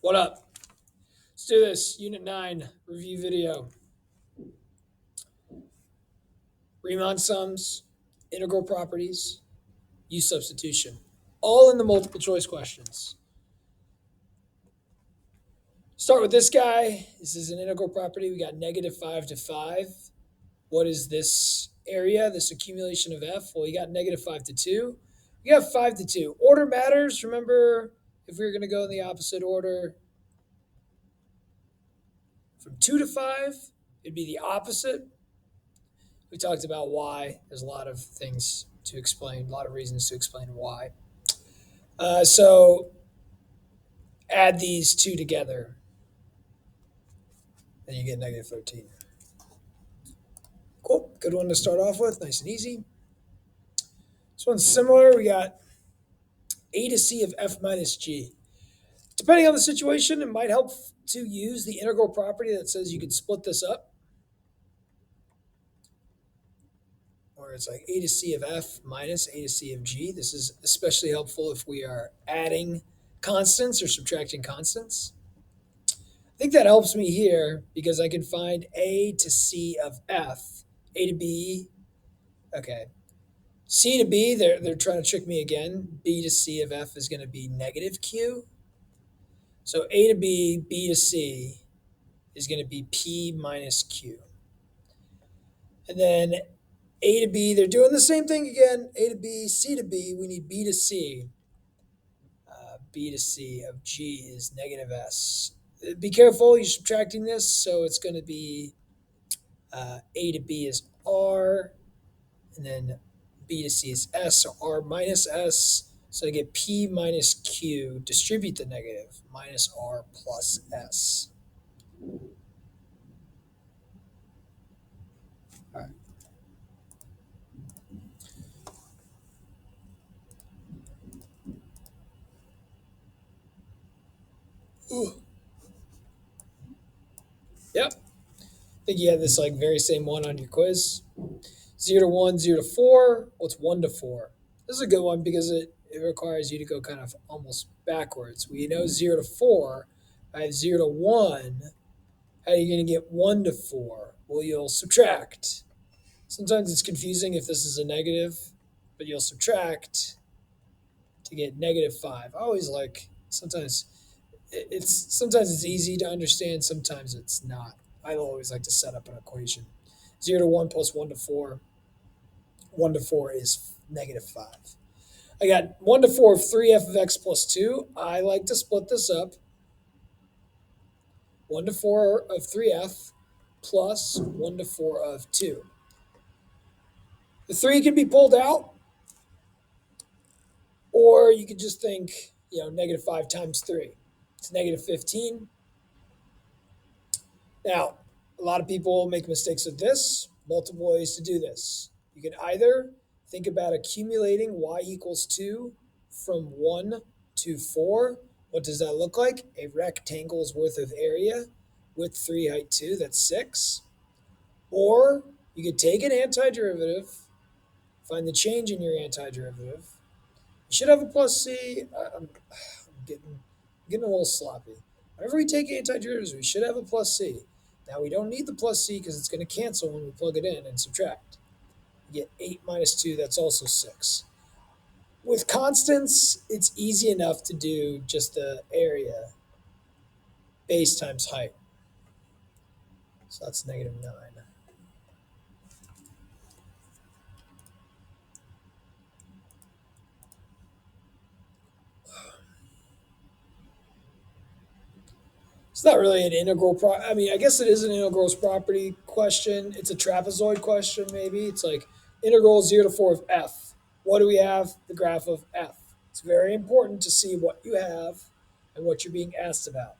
What up? Let's do this. Unit 9 review video. Riemann sums, integral properties, use substitution. All in the multiple choice questions. Start with this guy. This is an integral property. We got -5 to 5. What is this area, this accumulation of f? Well, you got -5 to 2. You got 5 to 2. Order matters. Remember, if we were going to go in the opposite order, from 2 to 5, it'd be the opposite. We talked about why. There's a lot of things to explain, a lot of reasons to explain why. So add these two together, and you get -13. Cool, good one to start off with, nice and easy. This one's similar. We got a to c of f minus g. Depending on the situation, it might help to use the integral property that says you could split this up. Or it's like a to c of f minus a to c of g. This is especially helpful if we are adding constants or subtracting constants. I think that helps me here because I can find a to c of f, a to b. Okay, c to b, they're trying to trick me again. B to c of f is going to be -q. So a to b, b to c is going to be p minus q. And then a to b, they're doing the same thing again. A to b, c to b, we need b to c. B to c of g is -s. Be careful, you're subtracting this, so it's going to be a to b is r, and then b to c is s, so r minus s. So I get p minus q, distribute the negative, minus r plus s. All right. Ooh. Yep. I think you had this like very same one on your quiz. 0 to 1, 0 to 4. What's 1 to 4? This is a good one because it requires you to go kind of almost backwards. We know 0 to 4. I have 0 to 1. How are you going to get 1 to 4? Well, you'll subtract. Sometimes it's confusing if this is a negative, but you'll subtract to get -5. I always like, sometimes it's easy to understand, sometimes it's not. I always like to set up an equation. 0 to 1 plus 1 to 4. 1 to 4 is -5. I got 1 to 4 of 3f of x plus 2. I like to split this up. 1 to 4 of 3f plus 1 to 4 of 2. The 3 can be pulled out, or you could just think, -5 times 3. It's -15. Now, a lot of people make mistakes with this. Multiple ways to do this. You can either think about accumulating y equals 2 from 1 to 4. What does that look like? A rectangle's worth of area, width 3, height 2, that's 6. Or you could take an antiderivative, find the change in your antiderivative. You should have a plus c. I'm getting a little sloppy. Whenever we take antiderivatives, we should have a plus c. Now we don't need the plus c because it's going to cancel when we plug it in and subtract. You get 8 minus 2, that's also 6. With constants, it's easy enough to do just the area, base times height. So that's -9. It's not really an integral I guess it is an integrals property question. It's a trapezoid question, maybe. It's like integral 0 to 4 of f. What do we have? The graph of f. It's very important to see what you have and what you're being asked about.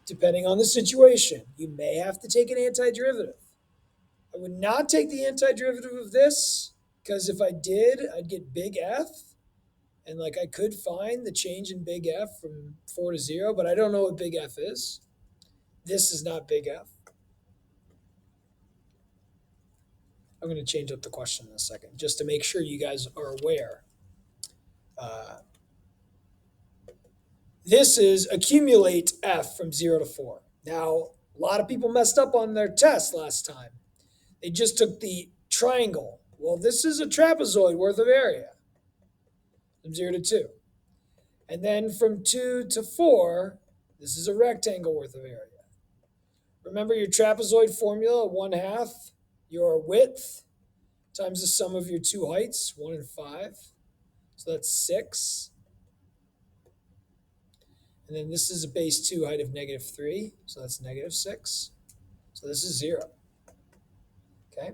Depending on the situation, you may have to take an antiderivative. I would not take the antiderivative of this, because if I did, I'd get big F. And like I could find the change in big F from 4 to 0, but I don't know what big F is. This is not big F. I'm going to change up the question in a second, just to make sure you guys are aware. This is accumulate f from 0 to 4. Now, a lot of people messed up on their test last time. They just took the triangle. Well, this is a trapezoid worth of area from 0 to 2. And then from 2 to 4, this is a rectangle worth of area. Remember your trapezoid formula, 1/2 your width times the sum of your two heights, 1 and 5. So that's 6. And then this is a base 2 height of -3, so that's -6. So this is 0. Okay?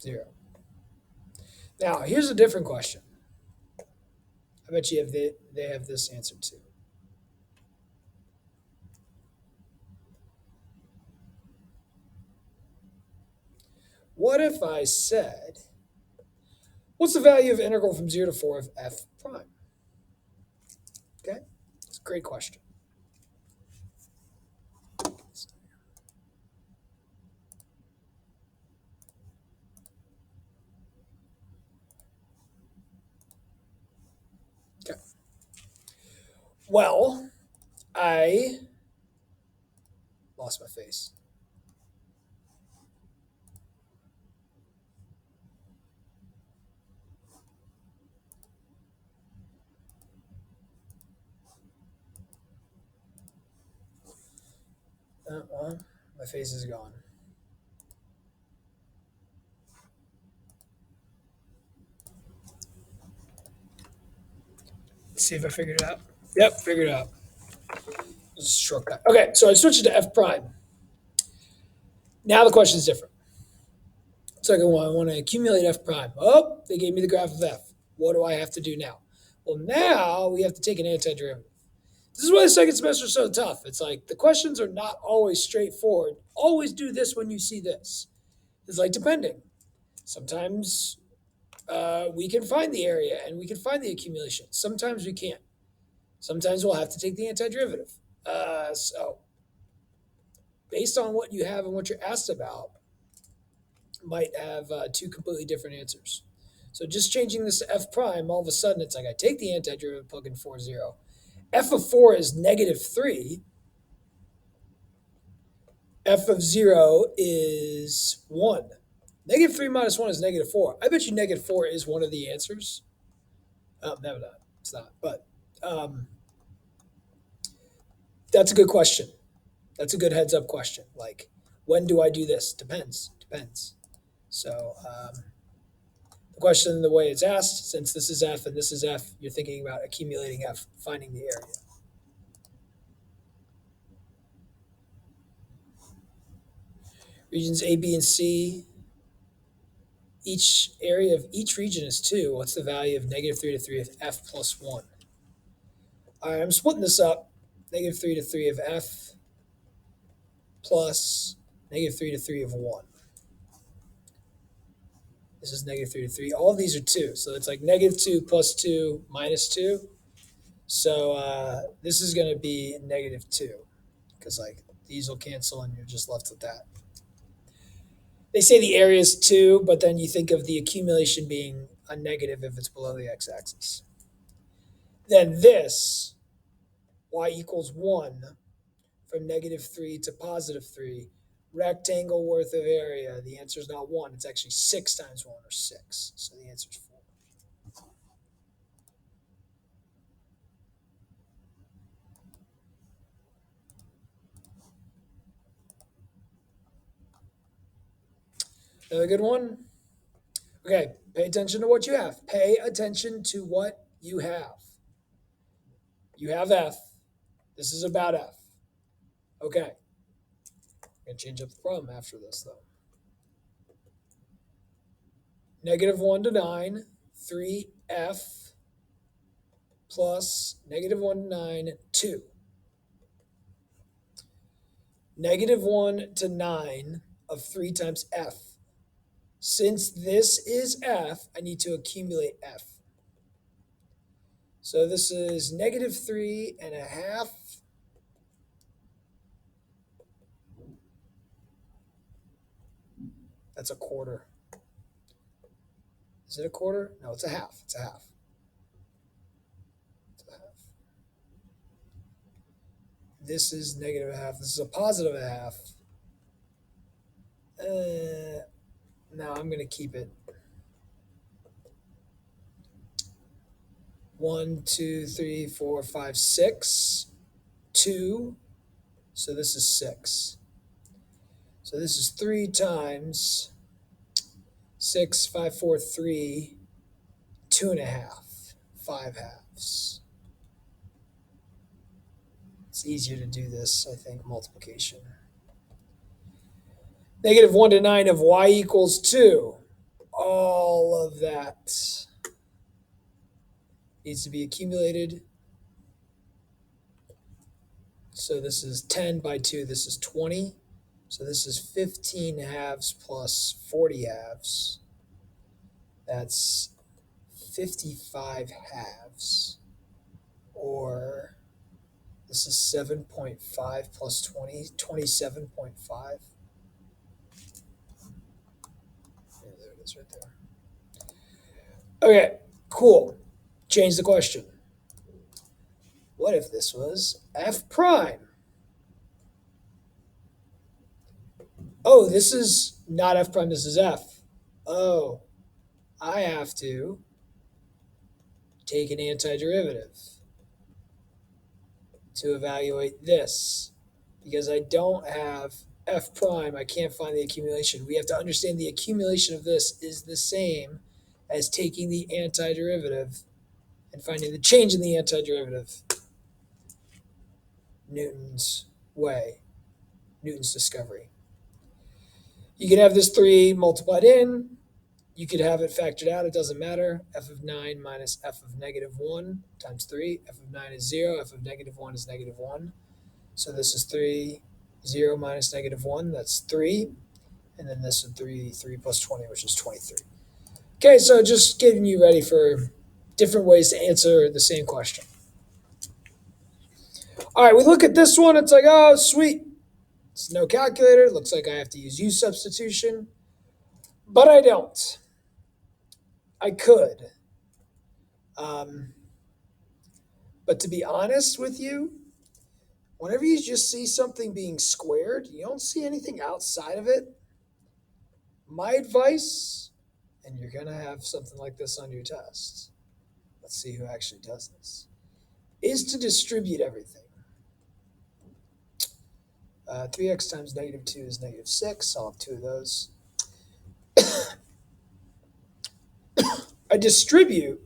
Zero. Now, here's a different question. I bet you they have this answer too. What if I said, what's the value of integral from 0 to 4 of f prime? Okay, it's a great question. Okay. Well, I lost my face. Well, my face is gone. Let's see if I figured it out. Yep, figured it out. Just shortcut. Okay, so I switched it to f prime. Now the question is different. Second one, I want to accumulate f prime. Oh, they gave me the graph of f. What do I have to do now? Well, now we have to take an antiderivative. This is why the second semester is so tough. It's like the questions are not always straightforward. Always do this when you see this. It's like depending. Sometimes we can find the area and we can find the accumulation. Sometimes we can't. Sometimes we'll have to take the antiderivative. So based on what you have and what you're asked about, might have two completely different answers. So just changing this to f prime, all of a sudden it's like I take the antiderivative, plug in 4, 0. F of 4 is -3. F of 0 is 1. -3 minus 1 is -4. I bet you -4 is one of the answers. No, it's not. But that's a good question. That's a good heads up question. Like, when do I do this? Depends. So the question, the way it's asked, since this is f and this is f, you're thinking about accumulating f, finding the area. Regions A, B, and C, each area of each region is 2. What's the value of -3 to 3 of f plus 1? All right, I'm splitting this up. -3 to 3 of f plus -3 to 3 of 1. This is -3 to 3. All of these are 2. So it's like -2 plus 2 minus 2. So this is going to be -2 because like these will cancel and you're just left with that. They say the area is 2, but then you think of the accumulation being a negative if it's below the x-axis. Then this, y equals 1, from -3 to +3, rectangle worth of area. The answer is not 1. It's actually 6 times 1, or 6. So the answer is 4. Another good one? Okay, pay attention to what you have. Pay attention to what you have. You have f. This is about f. Okay. I'm going to change up the problem after this, though. -1 to 9, 3f plus -1 to 9, 2. -1 to 9 of 3 times f. Since this is f, I need to accumulate f. So this is -3.5 That's a quarter. Is it a quarter? No, it's a half. It's a half. It's a half. This is negative a half. This is a positive a half. No, I'm going to keep it. 1, 2, 3, 4, 5, 6. 2. So this is 6. So this is 3 times 6, 5, 4, 3, 2.5, 5 halves. It's easier to do this, I think, multiplication. Negative 1 to 9 of y equals 2. All of that needs to be accumulated. So this is 10 by 2. This is 20. So this is 15 halves plus 40 halves. That's 55 halves. Or this is 7.5 plus 20, 27.5. There it is right there. Okay, cool. Change the question. What if this was f prime? Oh, this is not f prime, this is f. Oh, I have to take an antiderivative to evaluate this. Because I don't have f prime, I can't find the accumulation. We have to understand the accumulation of this is the same as taking the antiderivative and finding the change in the antiderivative. Newton's way, Newton's discovery. You could have this 3 multiplied in. You could have it factored out. It doesn't matter. F of 9 minus f of negative 1 times 3. F of 9 is 0. F of negative 1 is negative 1. So this is 3, 0 minus negative 1. That's 3. And then this is 3 plus 20, which is 23. Okay, so just getting you ready for different ways to answer the same question. All right, we look at this one. It's like, oh, sweet. It's no calculator. It looks like I have to use U substitution. But I don't. I could. But to be honest with you, whenever you just see something being squared, you don't see anything outside of it. My advice, and you're going to have something like this on your test. Let's see who actually does this. Is to distribute everything. 3x times negative 2 is negative 6. I'll have 2 of those. I distribute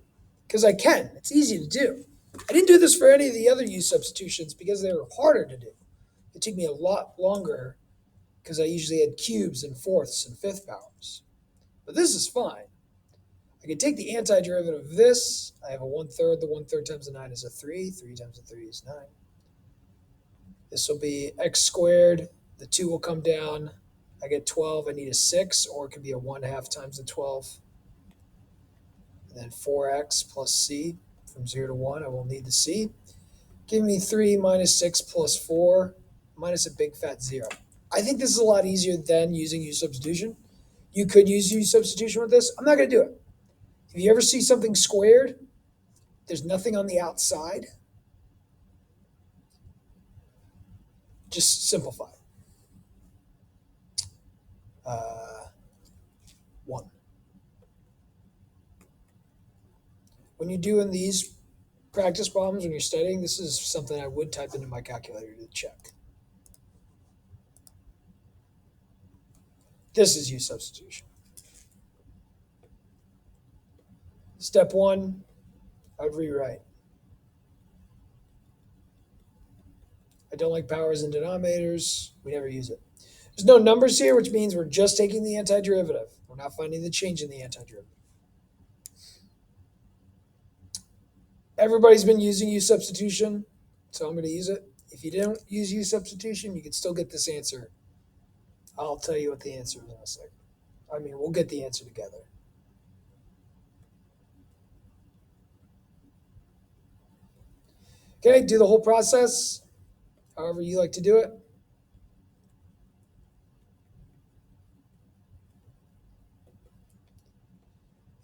because I can. It's easy to do. I didn't do this for any of the other U substitutions because they were harder to do. It took me a lot longer because I usually had cubes and fourths and fifth powers. But this is fine. I can take the antiderivative of this. I have a 1/3. The 1/3 times a 9 is a 3. 3 times a 3 is 9. This will be x squared. The 2 will come down. I get 12. I need a 6, or it could be a 1/2 times the 12. And then 4x plus c. From 0 to 1, I will need the c. Give me 3 minus 6 plus 4 minus a big fat 0. I think this is a lot easier than using U substitution. You could use U substitution with this. I'm not going to do it. If you ever see something squared, there's nothing on the outside, just simplify. 1. When you're doing these practice problems, when you're studying, this is something I would type into my calculator to check. This is U substitution. Step 1, I would rewrite. I don't like powers and denominators. We never use it. There's no numbers here, which means we're just taking the antiderivative. We're not finding the change in the antiderivative. Everybody's been using U substitution, so I'm going to use it. If you don't use U substitution, you can still get this answer. I'll tell you what the answer is in a second. I mean, we'll get the answer together. Okay, do the whole process, however you like to do it.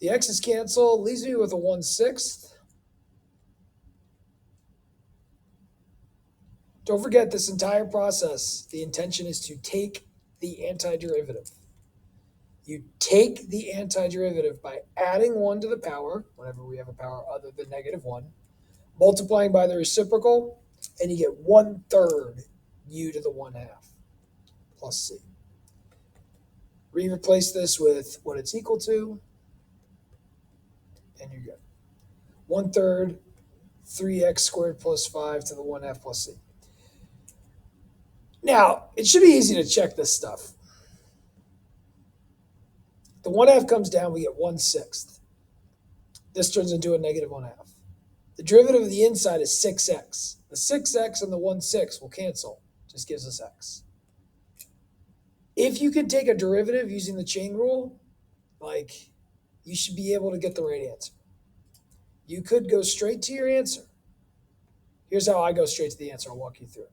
The x's cancel, leaves me with a 1/6. Don't forget this entire process, the intention is to take the antiderivative. You take the antiderivative by adding 1 to the power, whenever we have a power other than -1, multiplying by the reciprocal, and you get 1/3 u to the 1/2 plus c. Replace this with what it's equal to, and you're good. 1/3 3x squared plus 5 to the 1/2 plus c. Now, it should be easy to check this stuff. The 1/2 comes down, we get 1/6. This turns into a -1/2. The derivative of the inside is 6x. The 6x and the 1/6 will cancel, just gives us x. If you could take a derivative using the chain rule, like, you should be able to get the right answer. You could go straight to your answer. Here's how I go straight to the answer. I'll walk you through it.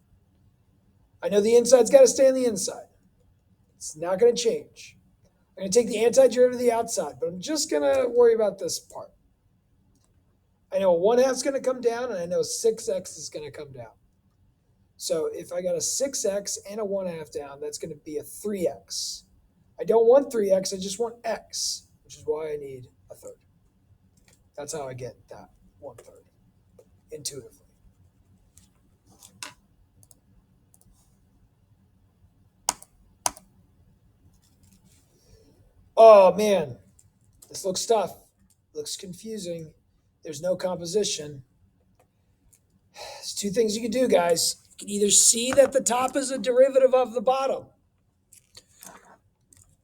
I know the inside's got to stay on the inside. It's not going to change. I'm going to take the antiderivative of the outside, but I'm just going to worry about this part. I know 1/2 is going to come down, and I know 6x is going to come down. So if I got a 6x and a 1/2 down, that's going to be a 3x. I don't want 3x, I just want x, which is why I need a third. That's how I get that 1/3 intuitively. Oh man, this looks tough. Looks confusing. There's no composition. There's two things you can do, guys. You can either see that the top is a derivative of the bottom,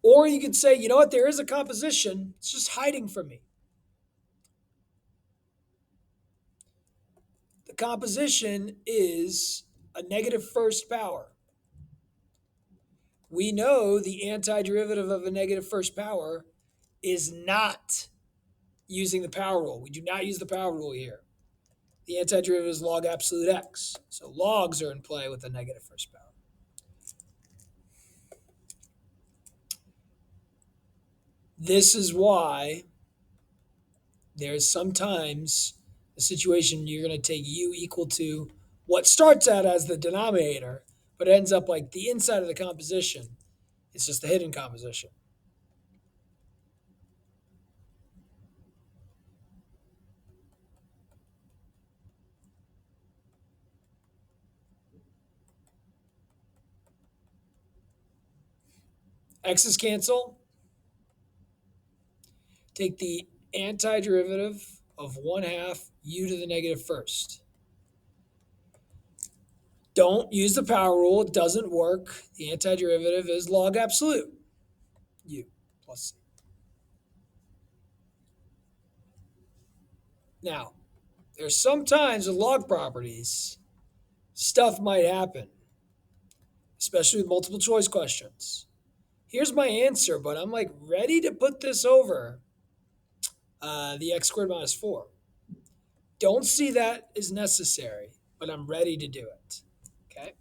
or you could say, you know what, there is a composition. It's just hiding from me. The composition is a negative first power. We know the antiderivative of a negative first power is not using the power rule. We do not use the power rule here. The antiderivative is log absolute x. So logs are in play with the negative first power. This is why there's sometimes a situation you're going to take u equal to what starts out as the denominator, but ends up like the inside of the composition. It's just a hidden composition. X's cancel. Take the antiderivative of 1/2 u to the negative first. Don't use the power rule. It doesn't work. The antiderivative is log absolute, u plus c. Now, there's sometimes with log properties, stuff might happen, especially with multiple choice questions. Here's my answer, but I'm like ready to put this over the x squared minus 4. Don't see that as necessary, but I'm ready to do it. Okay.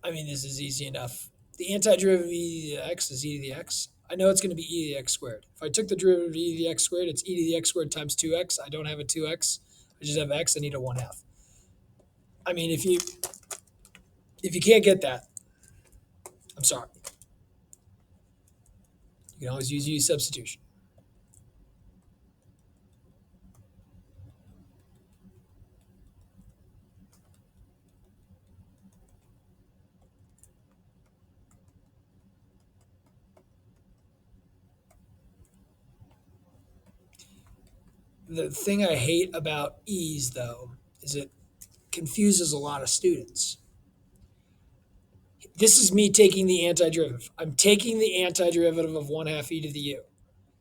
I mean, this is easy enough. The antiderivative of e to the x is e to the x. I know it's going to be e to the x squared. If I took the derivative of e to the x squared, it's e to the x squared times 2x. I don't have a 2x. I just have x. I need a 1/2. I mean, if you can't get that, I'm sorry. You can always use substitution. The thing I hate about e's, though, is it confuses a lot of students. This is me taking the antiderivative. I'm taking the antiderivative of 1/2 e to the u.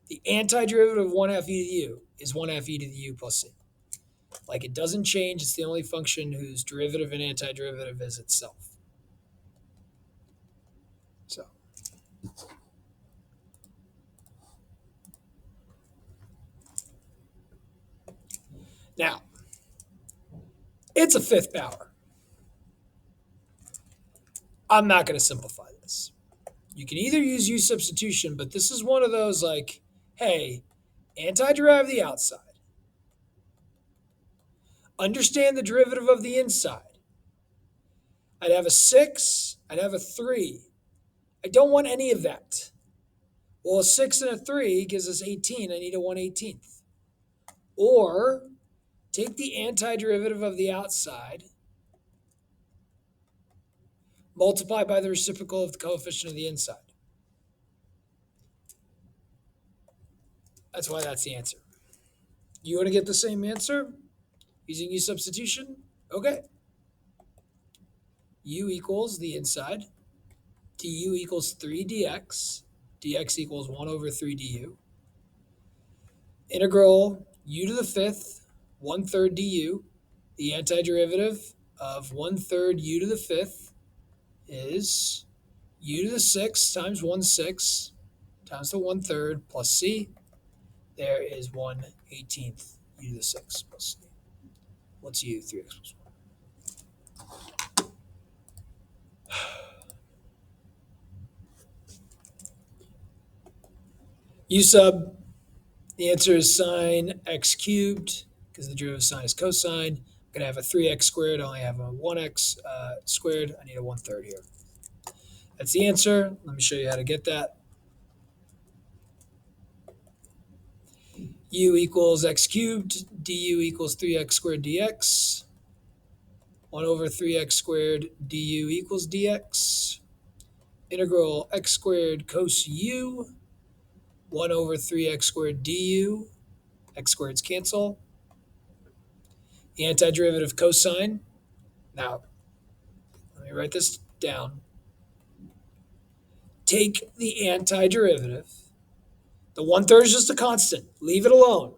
The antiderivative of 1/2 e to the u is 1/2 e to the u plus c. Like, it doesn't change. It's the only function whose derivative and antiderivative is itself. So now, it's a fifth power. I'm not going to simplify this. You can either use U substitution, but this is one of those like, hey, antiderive the outside. Understand the derivative of the inside. I'd have a 6. I'd have a 3. I don't want any of that. Well, a 6 and a 3 gives us 18. I need a 1/18th. Or take the antiderivative of the outside, multiply by the reciprocal of the coefficient of the inside. That's why that's the answer. You want to get the same answer using U substitution? Okay. U equals the inside. Du equals 3 dx. dx equals 1 over 3 du. Integral u to the 5th, 1/3 du. The antiderivative of 1/3 u to the 5th is u to the 6th times 1/6 times the 1/3 plus c. There is 1/18th u to the 6th plus c. What's u? 3x plus 1. U sub, the answer is sine x cubed, because the derivative of sine is cosine. I'm going to have a 3x squared. I only have a 1x squared. I need a 1/3 here. That's the answer. Let me show you how to get that. U equals x cubed. Du equals 3x squared dx. 1 over 3x squared du equals dx. Integral x squared cos u. 1 over 3x squared du. X squareds cancel. The antiderivative of cosine. Now, let me write this down. Take the antiderivative. The 1/3 is just a constant. Leave it alone.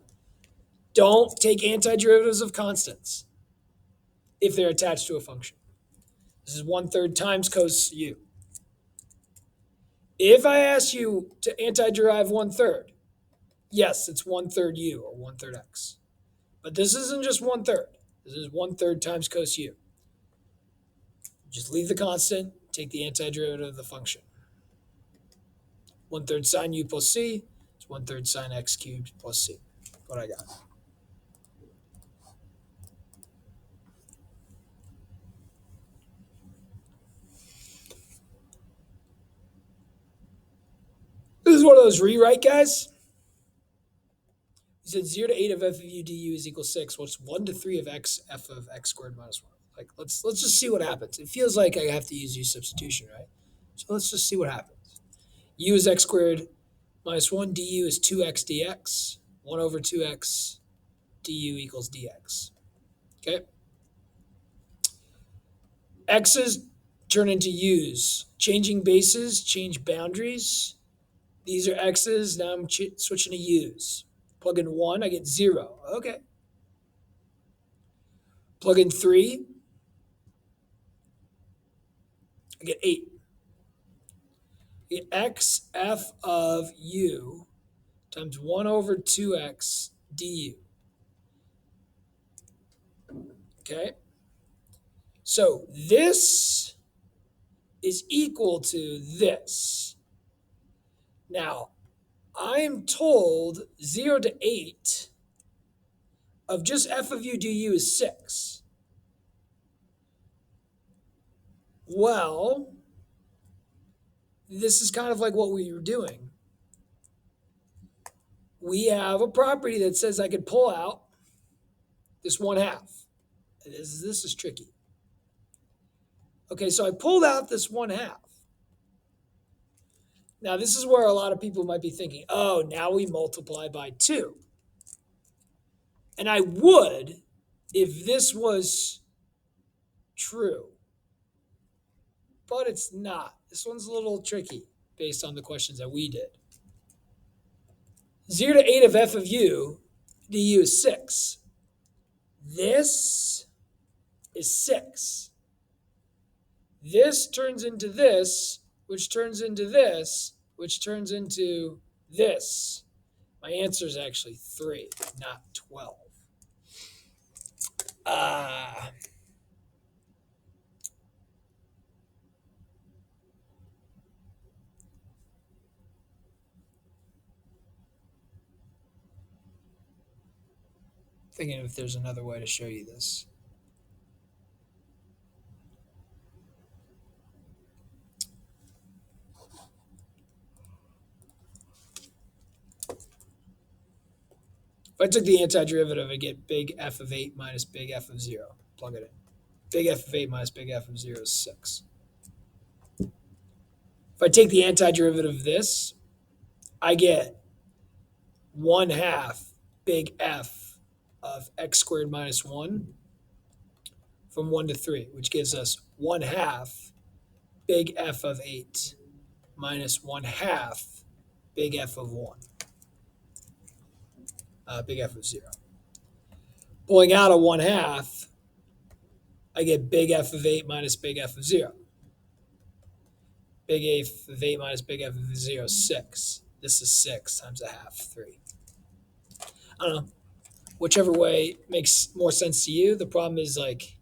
Don't take antiderivatives of constants if they're attached to a function. This is 1/3 times cos u. If I ask you to antiderive 1/3, yes, it's 1/3 u or 1/3 x. But this isn't just 1/3. This is 1/3 times cos u. Just leave the constant, take the antiderivative of the function. 1/3 sine u plus c is 1/3 sine x cubed plus c. What I got. This is one of those rewrite guys. You said 0 to 8 of f of u du is equal 6. What's 1 to 3 of x f of x squared minus 1? Like, let's just see what happens. It feels like I have to use u substitution, right? So let's just see what happens. U is x squared minus 1. Du is 2x dx. 1 over 2x du equals dx. Okay? X's turn into u's. Changing bases, change boundaries. These are x's. Now I'm switching to u's. Plug in 1, I get 0. Okay. Plug in 3, I get 8. I get x f of u times 1 over 2x du. Okay? So this is equal to this. Now, I am told 0 to 8 of just f of u du is 6. Well, this is kind of like what we were doing. We have a property that says I could pull out this 1/2. This is tricky. Okay, so I pulled out this 1/2. Now, this is where a lot of people might be thinking, oh, now we multiply by 2. And I would if this was true. But it's not. This one's a little tricky based on the questions that we did. 0 to 8 of f of u du is 6. This is 6. This turns into this, which turns into this, which turns into this. My answer is actually 3, not 12. Thinking if there's another way to show you this. If I took the antiderivative, I get big F of 8 minus big F of 0. Plug it in. Big F of 8 minus big F of 0 is 6. If I take the antiderivative of this, I get 1/2 big F of x squared minus 1 from 1 to 3, which gives us 1/2 big F of 8 minus 1/2 big F of 1, big F of 0. Pulling out a 1/2, I get big F of 8 minus big F of 0. Big F of 8 minus big F of 0 is 6. This is 6 times 1/2, 3. I don't know. Whichever way makes more sense to you. The problem is, like,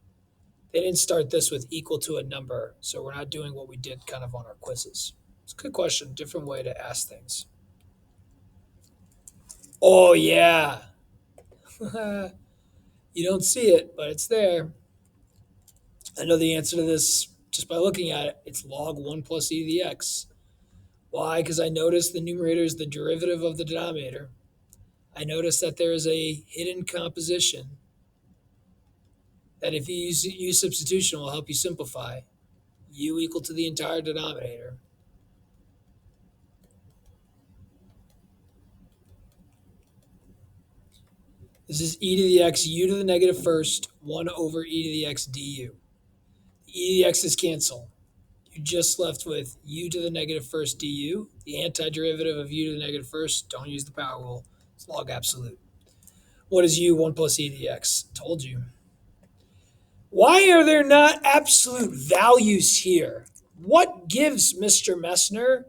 they didn't start this with equal to a number, so we're not doing what we did kind of on our quizzes. It's a good question, different way to ask things. Oh, yeah. You don't see it, but it's there. I know the answer to this just by looking at it. It's log 1 plus e to the x. Why? Because I noticed the numerator is the derivative of the denominator. I noticed that there is a hidden composition that if you use substitution will help you simplify. U equal to the entire denominator. This is e to the x, u to the negative first, 1 over e to the x du. The e to the x's cancel. You're just left with u to the negative first du. The antiderivative of u to the negative first, don't use the power rule. It's log absolute. What is u? 1 plus e to the x. Told you. Why are there not absolute values here? What gives Mr. Messner?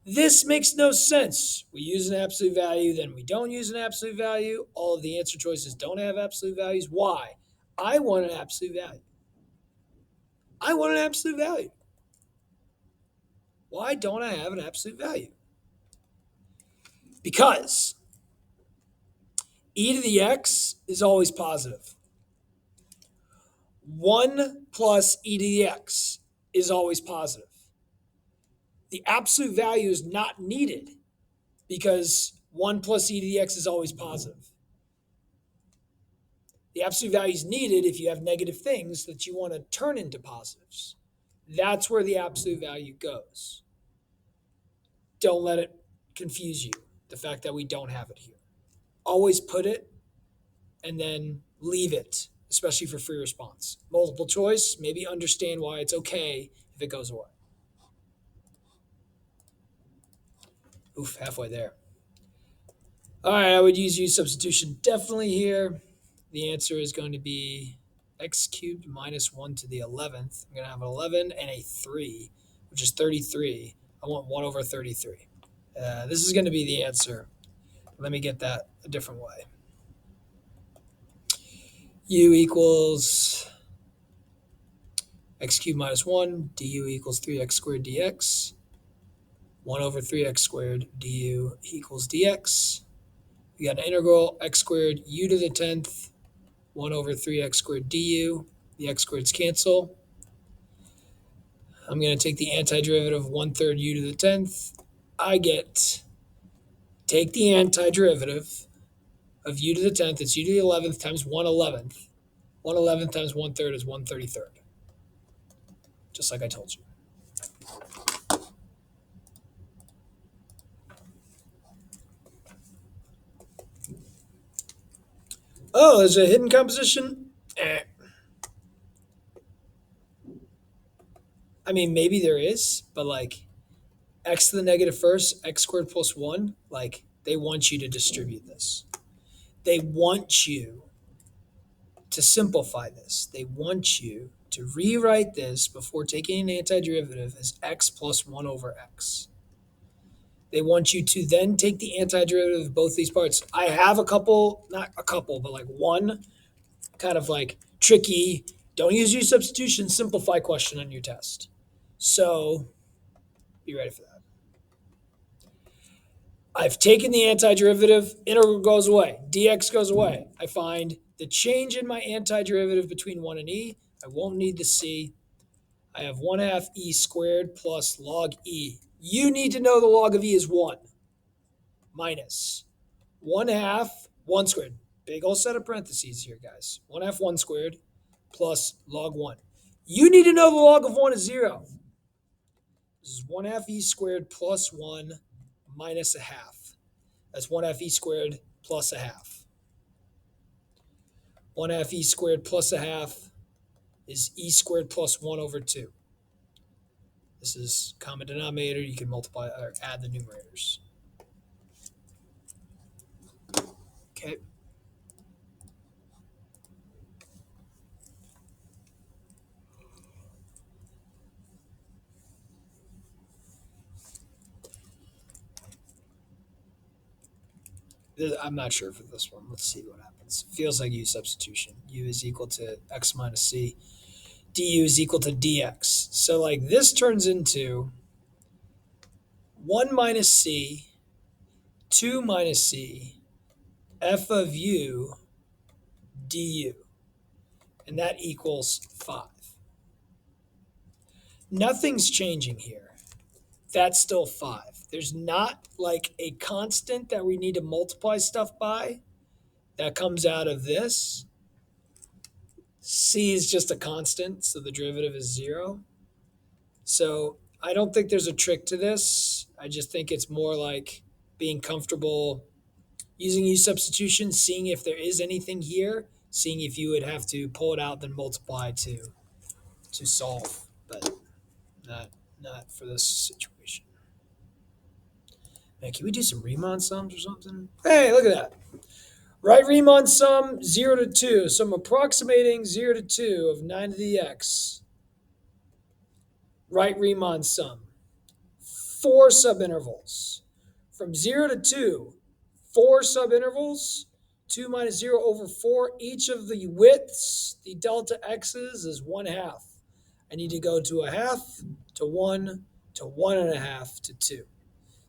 This makes no sense. We use an absolute value, then we don't use an absolute value. All of the answer choices don't have absolute values. Why? I want an absolute value. I want an absolute value. Why don't I have an absolute value? Because e to the x is always positive. 1 plus e to the x is always positive. The absolute value is not needed because 1 plus e to the x is always positive. The absolute value is needed if you have negative things that you want to turn into positives. That's where the absolute value goes. Don't let it confuse you, the fact that we don't have it here. Always put it and then leave it, especially for free response. Multiple choice, maybe understand why it's okay if it goes away. Oof, halfway there. All right, I would use substitution definitely here. The answer is going to be x cubed minus 1 to the 11th. I'm going to have an 11 and a 3, which is 33. I want 1 over 33. This is going to be the answer. Let me get that a different way. U equals x cubed minus 1, du equals 3x squared dx. 1 over 3x squared du equals dx. We got an integral x squared u to the 10th, 1 over 3x squared du. The x squareds cancel. I'm going to take the antiderivative of 1/3 u to the 10th. I get, take the antiderivative of u to the 10th, it's u to the 11th times 1/11th. 1/11th times 1/3 is 1/33. Just like I told you. Oh, there's a hidden composition? I mean, maybe there is, but like x to the negative first, x squared plus 1, like they want you to distribute this. They want you to simplify this. They want you to rewrite this before taking an antiderivative as x plus 1 over x. They want you to then take the antiderivative of both these parts. I have a couple, not a couple, but like one kind of like tricky, don't use U substitution, simplify question on your test. So be ready for that. I've taken the antiderivative, integral goes away, dx goes away. I find the change in my antiderivative between 1 and e. I won't need the c. I have 1/2 e squared plus log e. You need to know the log of e is 1 minus 1/2 1 squared. Big old set of parentheses here, guys. 1/2 1 squared plus log 1. You need to know the log of 1 is 0. This is 1/2 e squared plus 1 minus 1/2. That's 1/2 e squared plus 1/2. 1/2 e squared plus 1/2 is e squared plus 1 over 2. This is common denominator. You can multiply or add the numerators. Okay. I'm not sure for this one. Let's see what happens. It feels like u substitution. U is equal to x minus c. Du is equal to dx. So like this turns into 1 minus c, 2 minus c, f of u du. And that equals 5. Nothing's changing here. That's still 5. There's not like a constant that we need to multiply stuff by that comes out of this. C is just a constant, so the derivative is 0. So I don't think there's a trick to this. I just think it's more like being comfortable using u substitution, seeing if there is anything here, seeing if you would have to pull it out then multiply to solve, but not for this situation. Man, can we do some Riemann sums or something? Hey, look at that. Write Riemann sum 0 to 2. So I'm approximating 0 to 2 of 9 to the x. Write Riemann sum. 4 subintervals. From 0 to 2, 4 subintervals. 2 minus 0 over 4. Each of the widths, the delta x's, is 1/2. I need to go to 1/2, to 1, to 1.5, to 2.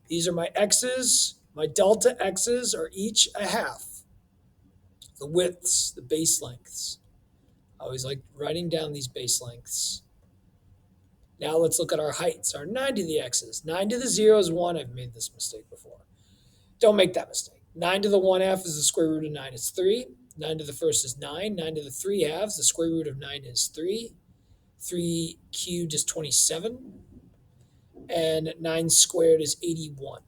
These are my x's. My delta x's are each 1/2. The widths, the base lengths. I always like writing down these base lengths. Now let's look at our heights, our 9 to the x's. 9 to the 0 is 1. I've made this mistake before. Don't make that mistake. 9 to the 1/2 is the square root of 9. It's 3. 9 to the first is 9. 9 to the 3/2, the square root of 9 is 3. 3 cubed is 27. And 9 squared is 81.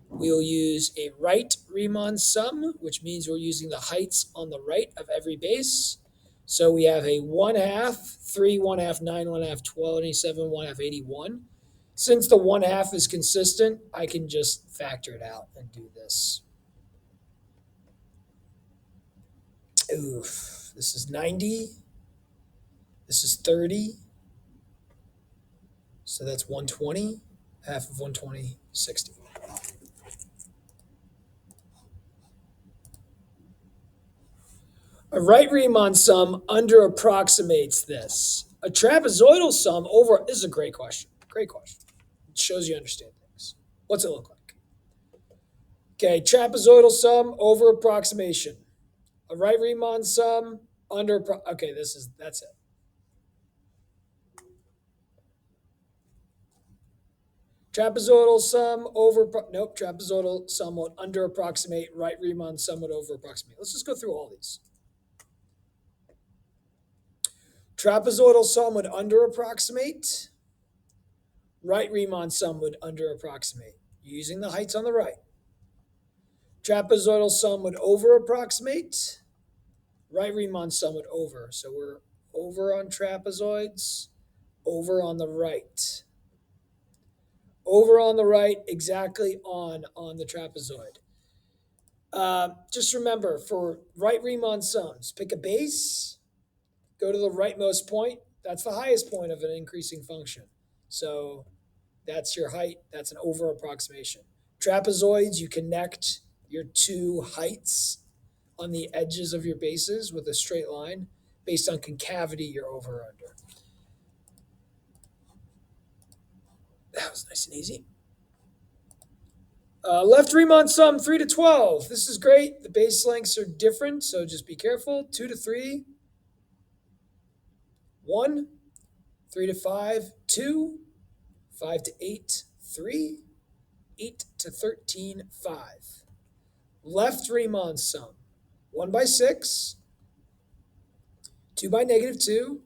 We'll use a right Riemann sum, which means we're using the heights on the right of every base. So we have a 1/2, 3, 1/2, 9, 1/2, 27, 1/2, 81. Since the 1/2 is consistent, I can just factor it out and do this. Oof, this is 90. This is 30. So that's 120. Half of 120, 60. A right Riemann sum under approximates this. A trapezoidal sum over, this is a great question. Great question. It shows you understand things. What's it look like? Okay, trapezoidal sum over approximation. A right Riemann sum under, okay, that's it. Trapezoidal sum over, nope, trapezoidal sum would under approximate, right Riemann sum would over approximate. Let's just go through all these. Trapezoidal sum would under approximate. Right Riemann sum would under approximate, using the heights on the right. Trapezoidal sum would over approximate. Right Riemann sum would over. So we're over on trapezoids, over on the right. Over on the right, exactly on the trapezoid. Just remember, for right Riemann sums, pick a base, go to the rightmost point. That's the highest point of an increasing function. So that's your height. That's an over approximation. Trapezoids, you connect your two heights on the edges of your bases with a straight line. Based on concavity, you're over or under. That was nice and easy. Left Riemann sum 3 to 12. This is great. The base lengths are different, so just be careful. 2 to 3, 1. 3 to 5, 2. 5 to 8, 3. 8 to 13, 5. Left Riemann sum 1 by 6, 2 by negative 2,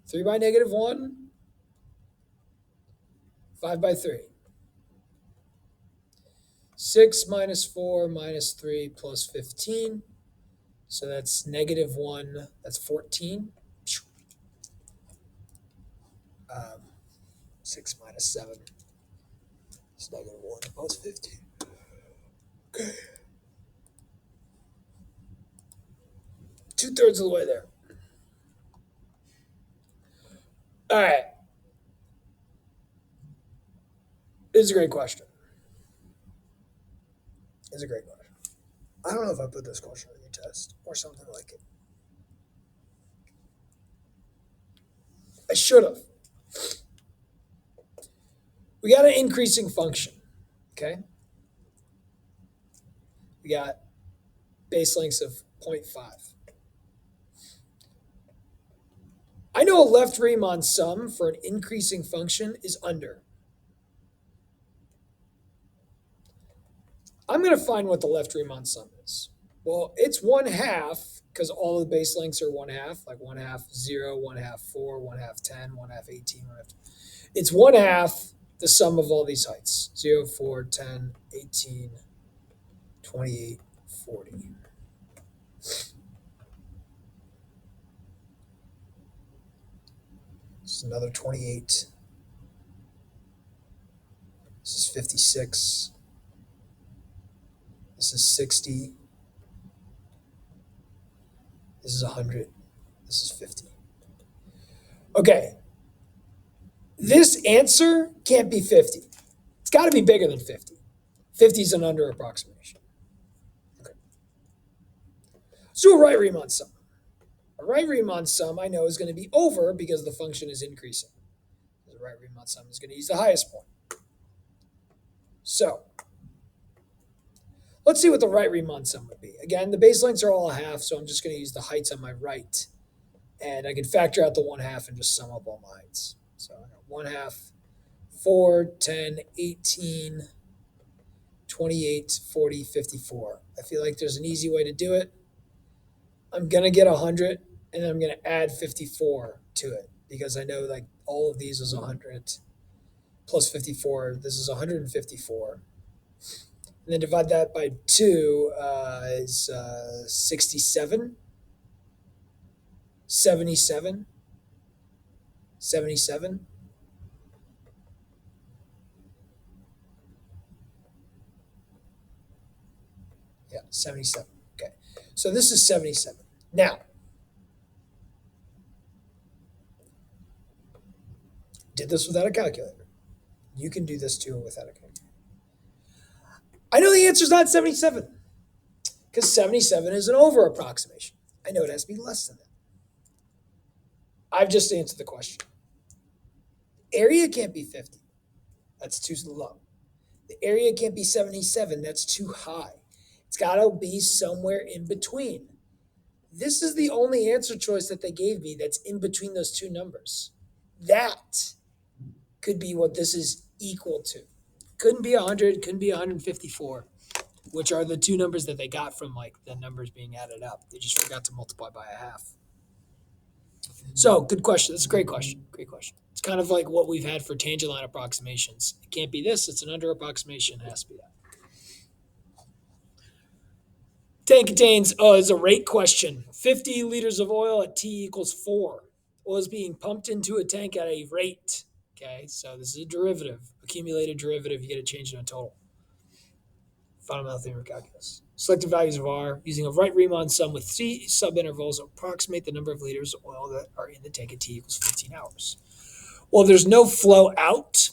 3 by negative 1, 5 by 3. 6 minus 4 minus 3 plus 15. So that's negative 1. That's 14. 6 minus 7 is negative 1 plus 15. Okay. 2/3 of the way there. All right. This is a great question. It's a great question. I don't know if I put this question on your test or something like it. I should have. We got an increasing function, okay? We got base lengths of 0.5. I know a left Riemann sum for an increasing function is under. I'm going to find what the left Riemann sum is. Well, it's 1/2 because all of the base lengths are 1/2, like 1/2 0, 1/2 4, 1/2 10, 1/2 18, 1/2. It's 1/2 the sum of all these heights 0, 4, 10, 18, 28, 40. This is another 28. This is 56. This is 60. This is 100. This is 50. Okay. This answer can't be 50. It's got to be bigger than 50. 50 is an under approximation. Okay. Let's do a right Riemann sum. A right Riemann sum I know is going to be over because the function is increasing. The right Riemann sum is going to use the highest point. So let's see what the right Riemann sum would be. Again, the base lengths are all 1/2, so I'm just going to use the heights on my right. And I can factor out the 1/2 and just sum up all my heights. So I got 1/2, 4, 10, 18, 28, 40, 54. I feel like there's an easy way to do it. I'm going to get 100, and then I'm going to add 54 to it because I know like all of these is 100 plus 54. This is 154. And then divide that by 2 is 67, 77, 77. Yeah, 77. Okay. So this is 77. Now, did this without a calculator. You can do this too without a calculator. I know the answer is not 77 because 77 is an over approximation. I know it has to be less than that. I've just answered the question. Area can't be 50. That's too low. The area can't be 77. That's too high. It's got to be somewhere in between. This is the only answer choice that they gave me that's in between those two numbers. That could be what this is equal to. Couldn't be 100, couldn't be 154, which are the two numbers that they got from like the numbers being added up. They just forgot to multiply by 1/2. So good question. That's a great question. Great question. It's kind of like what we've had for tangent line approximations. It can't be this. It's an under approximation. It has to be that. Tank contains, it's a rate question. 50 liters of oil at T equals 4. Oil is being pumped into a tank at a rate. Okay, so this is a derivative. Accumulated derivative, you get to change it in total. Fundamental theorem of calculus. Selected values of R using a right Riemann sum with 3 subintervals approximate the number of liters of oil that are in the tank at T equals 15 hours. Well, there's no flow out.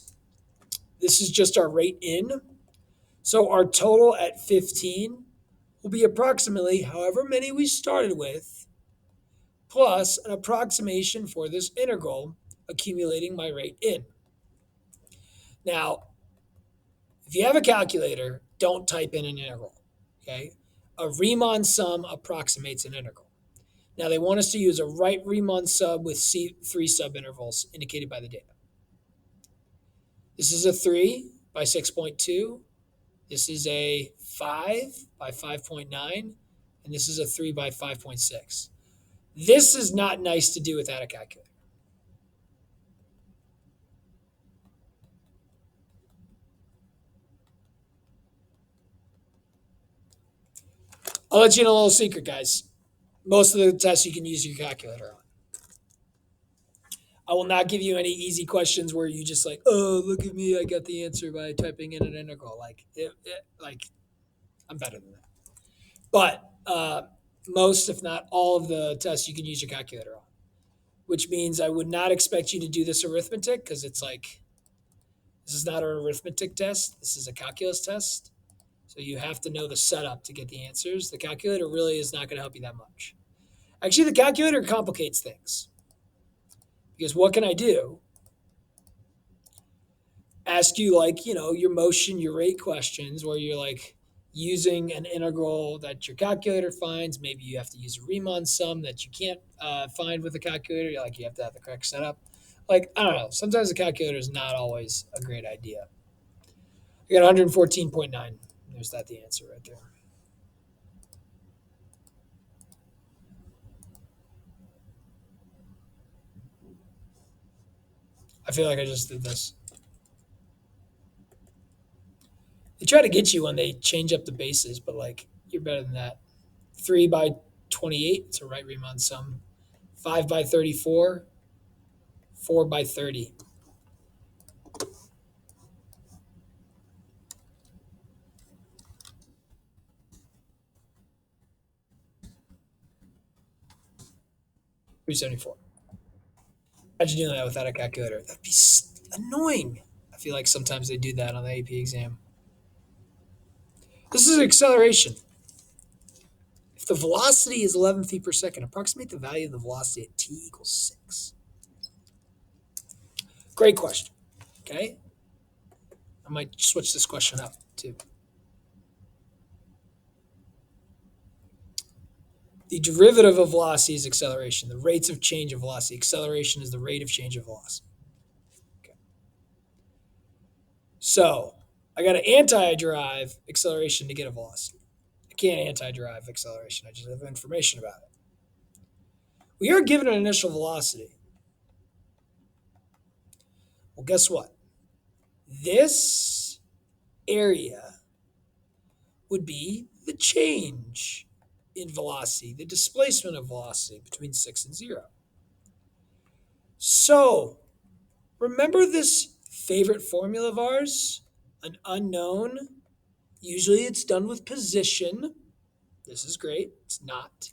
This is just our rate in. So our total at 15 will be approximately however many we started with, plus an approximation for this integral, accumulating my rate in. Now, If you have a calculator, don't type in an integral. Okay? A Riemann sum approximates an integral. Now they want us to use a right Riemann sum with three subintervals indicated by the data. This is a 3 by 6.2. This is a 5 by 5.9. And this is a 3 by 5.6. This is not nice to do without a calculator. I'll let you in a little secret, guys. Most of the tests you can use your calculator on. I will not give you any easy questions where you just like, oh, look at me, I got the answer by typing in an integral. Like I'm better than that. But most, if not all of the tests you can use your calculator on, which means I would not expect you to do this arithmetic because it's like, this is not an arithmetic test. This is a calculus test. So you have to know the setup to get the answers. The calculator really is not going to help you that much. Actually, the calculator complicates things. Because what can I do? Ask you like, your motion, your rate questions where you're like using an integral that your calculator finds. Maybe you have to use a Riemann sum that you can't find with a calculator. Like you have to have the correct setup. Like, I don't know. Sometimes the calculator is not always a great idea. I got 114.9. There's the answer right there. I feel like I just did this. They try to get you when they change up the bases, but like you're better than that. 3 by 28, it's a right Riemann sum. 5 by 34, 4 by 30. $374. Imagine doing that without a calculator. That'd be annoying. I feel like sometimes they do that on the AP exam. This is acceleration. If the velocity is 11 feet per second, approximate the value of the velocity at t equals 6. Great question. Okay? I might switch this question up too. The derivative of velocity is acceleration. The rates of change of velocity. Acceleration is the rate of change of velocity. Okay. So I got to anti-derive acceleration to get a velocity. I can't anti-derive acceleration. I just have information about it. We are given an initial velocity. Well, guess what? This area would be the change in velocity, the displacement of velocity between 6 and 0. So, remember this favorite formula of ours? An unknown. Usually it's done with position. This is great. It's not.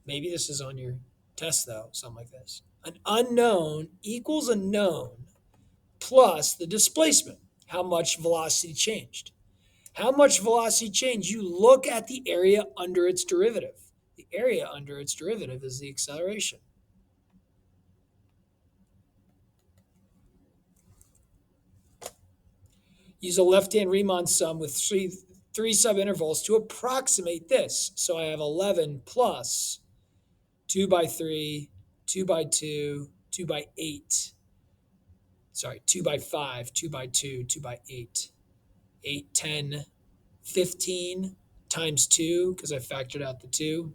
Maybe this is on your test, though, something like this. An unknown equals a known plus the displacement, how much velocity changed. How much velocity change? You look at the area under its derivative. The area under its derivative is the acceleration. Use a left-hand Riemann sum with three subintervals to approximate this. So I have 11 plus 2 by 3, 2 by 2, 2 by 8. Sorry, 2 by 5, 2 by 2, 2 by 8. 8, 10, 15 times 2, because I factored out the 2.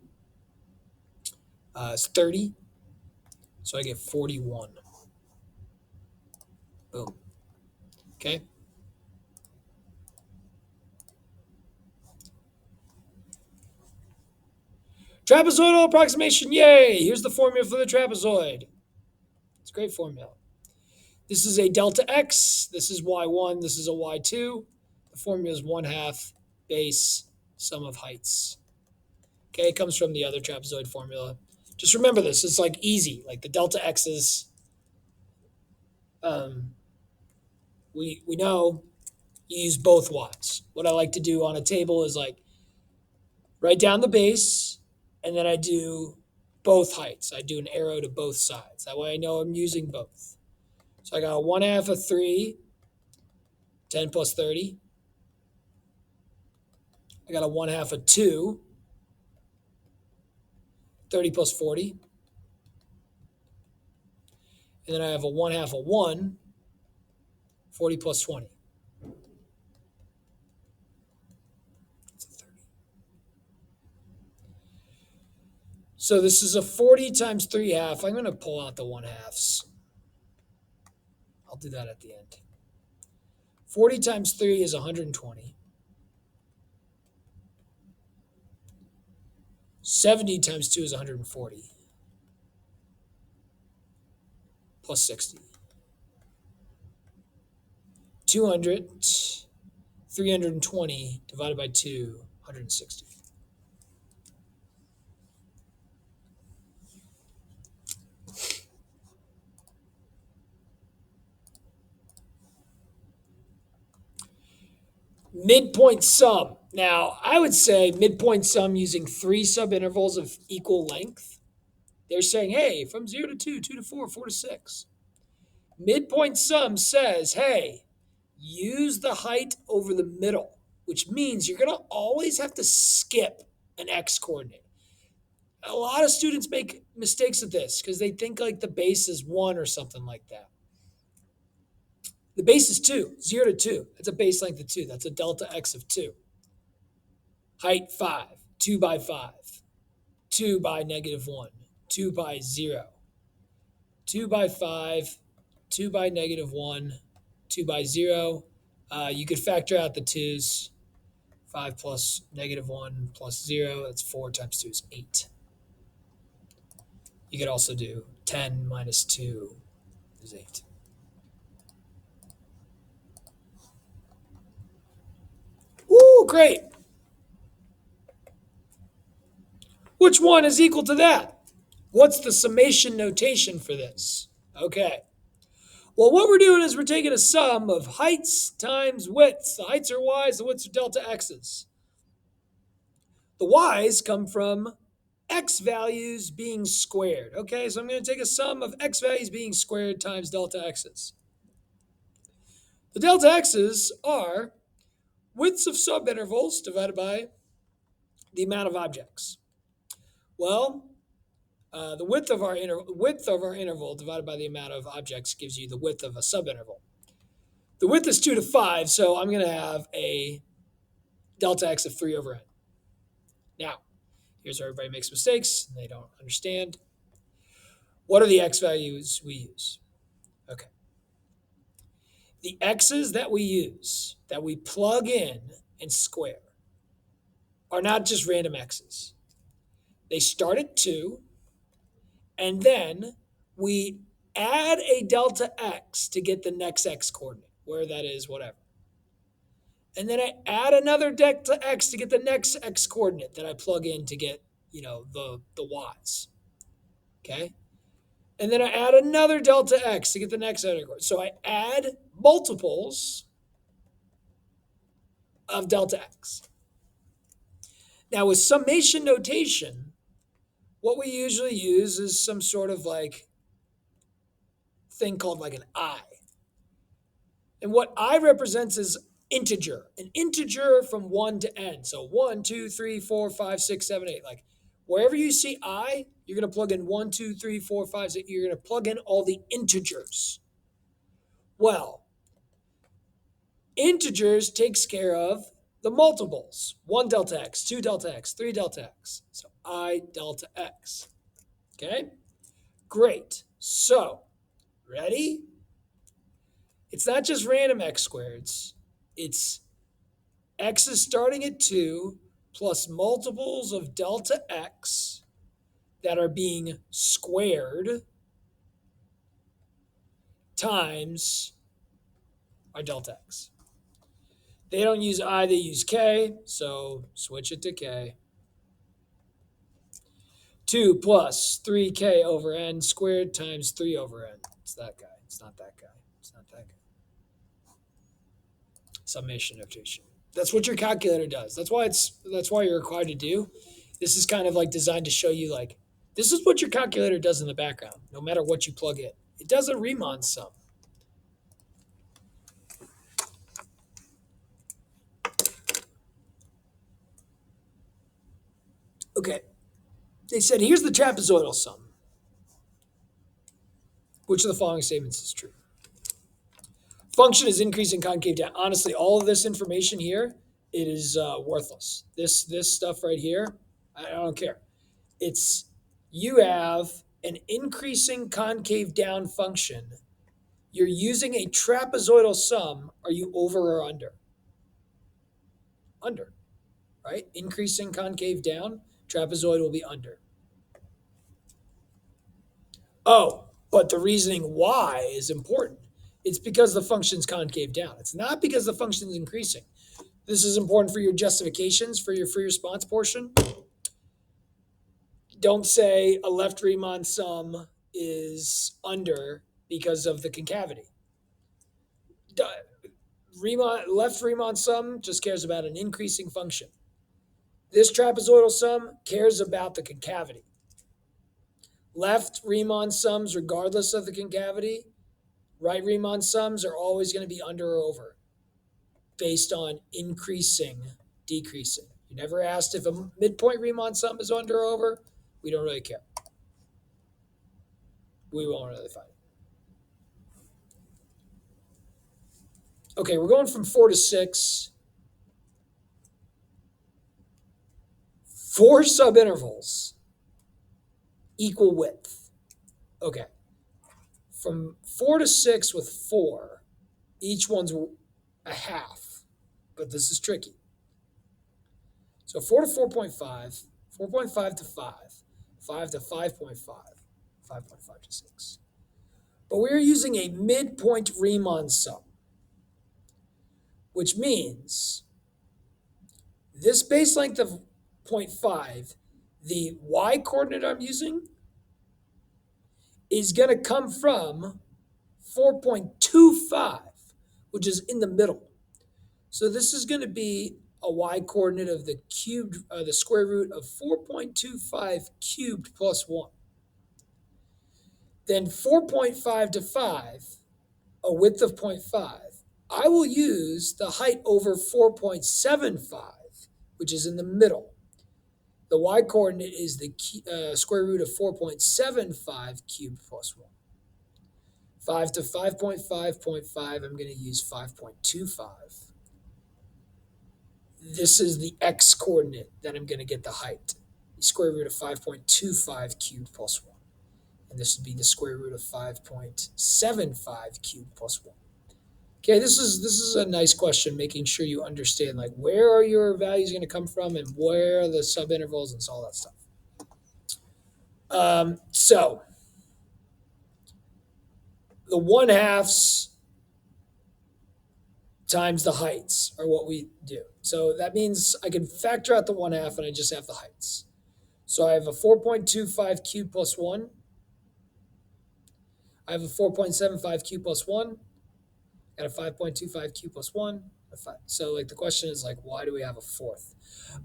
It's 30. So I get 41. Boom. Okay. Trapezoidal approximation, yay! Here's the formula for the trapezoid. It's a great formula. This is a delta x, this is y1, this is a y2. The formula is 1/2 base sum of heights. Okay, it comes from the other trapezoid formula. Just remember this, it's like easy, like the delta x's, we know you use both y's. What I like to do on a table is like write down the base, and then I do both heights. I do an arrow to both sides. That way I know I'm using both. So I got 1/2 of 3, 10 plus 30. I got a 1/2 of 2, 30 plus 40. And then I have a 1/2 of 1, 40 plus 20. That's a 30. So this is a 40 times 3/2. I'm going to pull out the 1/2s. I'll do that at the end. 40 times 3 is 120. 70 times 2 is 140. Plus 60. 200, 320 divided by 2, 160. Midpoint sum. Now, I would say midpoint sum using 3 subintervals of equal length. They're saying, hey, from 0 to 2, 2 to 4, 4 to 6. Midpoint sum says, hey, use the height over the middle, which means you're going to always have to skip an x coordinate. A lot of students make mistakes with this because they think like the base is 1 or something like that. The base is 2, 0 to 2. That's a base length of 2. That's a delta x of 2. Height 5, 2 by 5, 2 by -1, 2 by 0, 2 by 5, 2 by -1, 2 by 0. You could factor out the 2's. 5 plus -1 plus 0, that's 4 times 2 is 8. You could also do 10 minus 2 is 8. Ooh, great. Which one is equal to that? What's the summation notation for this? Okay. Well, what we're doing is we're taking a sum of heights times widths. The heights are y's, the widths are delta x's. The y's come from x values being squared. Okay, so I'm going to take a sum of x values being squared times delta x's. The delta x's are widths of subintervals divided by the amount of objects. Well, the width of our interval divided by the amount of objects gives you the width of a subinterval. The width is 2 to 5, so I'm going to have a delta x of 3 over n. Now, here's where everybody makes mistakes. They don't understand. What are the x values we use? Okay. The x's that we use, that we plug in and square, are not just random x's. They start at 2, and then we add a delta x to get the next x coordinate, where that is, whatever. And then I add another delta x to get the next x coordinate that I plug in to get, the y's. Okay? And then I add another delta x to get the next other coordinate. So I add multiples of delta x. Now with summation notation, what we usually use is some sort of thing called an I. And what I represents is integer, an integer from 1 to n. So 1, 2, 3, 4, 5, 6, 7, 8. Wherever you see I, you're going to plug in 1, 2, 3, 4, 5, 6. You're going to plug in all the integers. Well, integers takes care of the multiples. 1 delta x, 2 delta x, 3 delta x. So I delta x. Okay? Great. So, ready? It's not just random x squareds. It's x is starting at 2 plus multiples of delta x that are being squared times our delta x. They don't use I, they use k, so switch it to k. 2 plus 3k over n squared times 3 over n. It's that guy. It's not that guy. It's not that guy. Summation notation. That's what your calculator does. That's why you're required to do. This is kind of designed to show you this is what your calculator does in the background, no matter what you plug in. It does a Riemann sum. Okay, they said here's the trapezoidal sum. Which of the following statements is true? Function is increasing concave down. Honestly, all of this information here, it is worthless. This stuff right here, I don't care. It's you have an increasing concave down function. You're using a trapezoidal sum. Are you over or under? Under, right? Increasing concave down, trapezoid will be under. Oh, but the reasoning why is important. It's because the function's concave down. It's not because the function's increasing. This is important for your justifications for your free response portion. Don't say a left Riemann sum is under because of the concavity. Left Riemann sum just cares about an increasing function. This trapezoidal sum cares about the concavity. Left Riemann sums, regardless of the concavity, right Riemann sums are always going to be under or over based on increasing, decreasing. You never asked if a midpoint Riemann sum is under or over. We don't really care. We won't really find it. Okay, we're going from 4 to 6. 4 subintervals equal width. Okay. From 4 to 6 with 4, each one's a half, but this is tricky. So 4 to 4.5, 4.5 to 5, 5 to 5.5, 5.5 to 6. But we're using a midpoint Riemann sum, which means this base length of 0.5, the y coordinate I'm using is going to come from 4.25, which is in the middle. So this is going to be a y coordinate of the square root of 4.25 cubed plus 1. Then 4.5 to 5, a width of 0.5. I will use the height over 4.75, which is in the middle. The y coordinate is the square root of 4.75 cubed plus 1. 5 to 5.5.5, I'm going to use 5.25. This is the x coordinate that I'm going to get the height. The square root of 5.25 cubed plus 1. And this would be the square root of 5.75 cubed plus 1. Okay, this is a nice question, making sure you understand like where are your values going to come from and where are the subintervals and all that stuff. So the 1/2 times the heights are what we do. So that means I can factor out the 1/2 and I just have the heights. So I have a 4.25 cubed plus 1. I have a 4.75 cubed plus 1. Got a 5.25 cubed plus 1. So like the question is like, why do we have a fourth?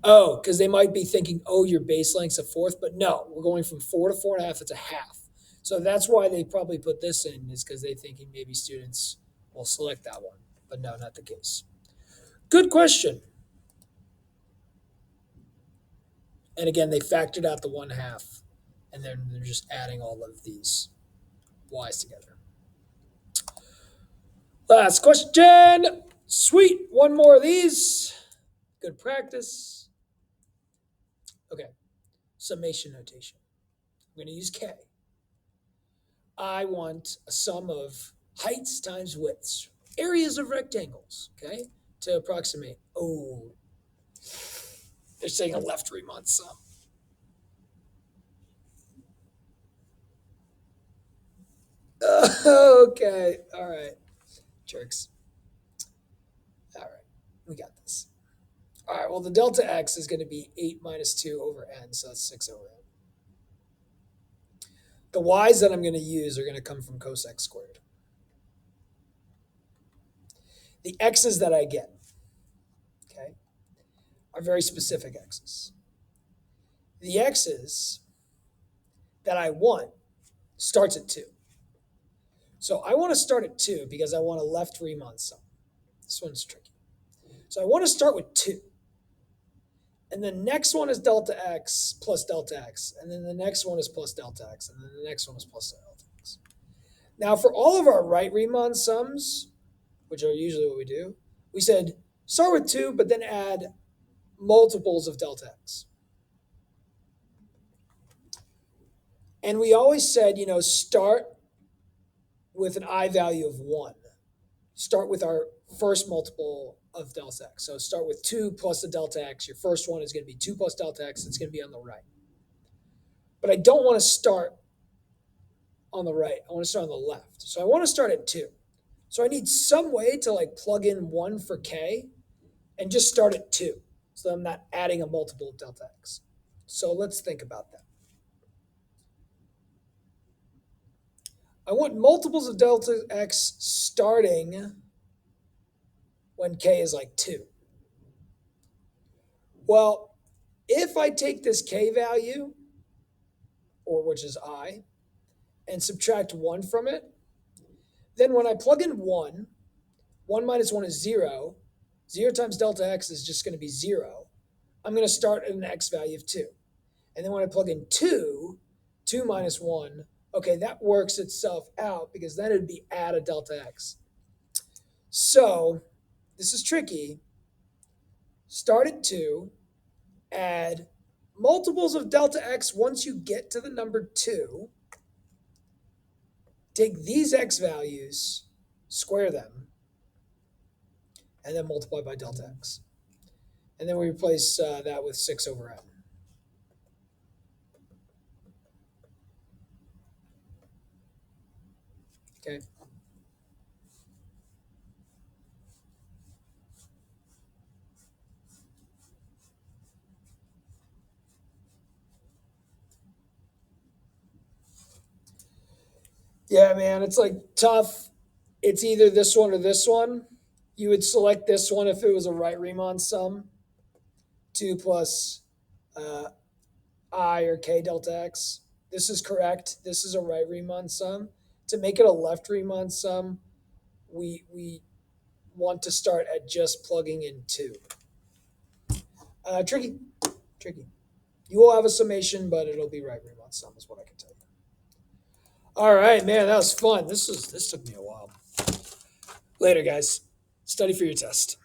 Oh, because they might be thinking, oh, your base length's a fourth, but no, we're going from 4 to 4.5. It's a half. So that's why they probably put this in, is because they're thinking maybe students will select that one. But no, not the case. Good question. And again, they factored out the 1/2, and then they're just adding all of these y's together. Last question. Sweet. One more of these. Good practice. Okay. Summation notation. I'm going to use K. I want a sum of heights times widths, areas of rectangles, okay, to approximate. Oh, they're saying a left Riemann sum. Okay, all right, jerks. All right, we got this. All right, well, the delta x is going to be 8 minus 2 over n, so that's 6 over n. The y's that I'm going to use are going to come from cos x squared. The x's that I get, okay, are very specific x's. The x's that I want starts at 2. So I want to start at 2 because I want a left Riemann sum. This one's tricky. So I want to start with 2. And the next one is delta x plus delta x. And then the next one is plus delta x. And then the next one is plus delta x. Now, for all of our right Riemann sums, which are usually what we do, we said start with 2, but then add multiples of delta x. And we always said, start with an I value of 1. Start with our first multiple of delta x. So start with 2 plus the delta x. Your first one is going to be 2 plus delta x. It's going to be on the right. But I don't want to start on the right. I want to start on the left. So I want to start at 2. So I need some way to plug in 1 for k and just start at 2. So I'm not adding a multiple of delta x. So let's think about that. I want multiples of delta x starting when k is 2. Well, if I take this k value, or which is I, and subtract 1 from it, then when I plug in 1, 1 minus 1 is 0. 0 times delta x is just going to be 0. I'm going to start at an x value of 2. And then when I plug in 2, 2 minus 1, okay, that works itself out because then it'd be add a delta x. So this is tricky. Start at 2, add multiples of delta x once you get to the number 2. Take these x values, square them, and then multiply by delta x. And then we replace that with 6 over n. Okay. Yeah, man, it's tough. It's either this one or this one. You would select this one if it was a right Riemann sum. 2 plus I or k delta x. This is correct. This is a right Riemann sum. To make it a left Riemann sum, we want to start at just plugging in 2. Tricky. You will have a summation, but it'll be right Riemann sum is what I can tell you. All right, man, that was fun. This took me a while. Later, guys. Study for your test.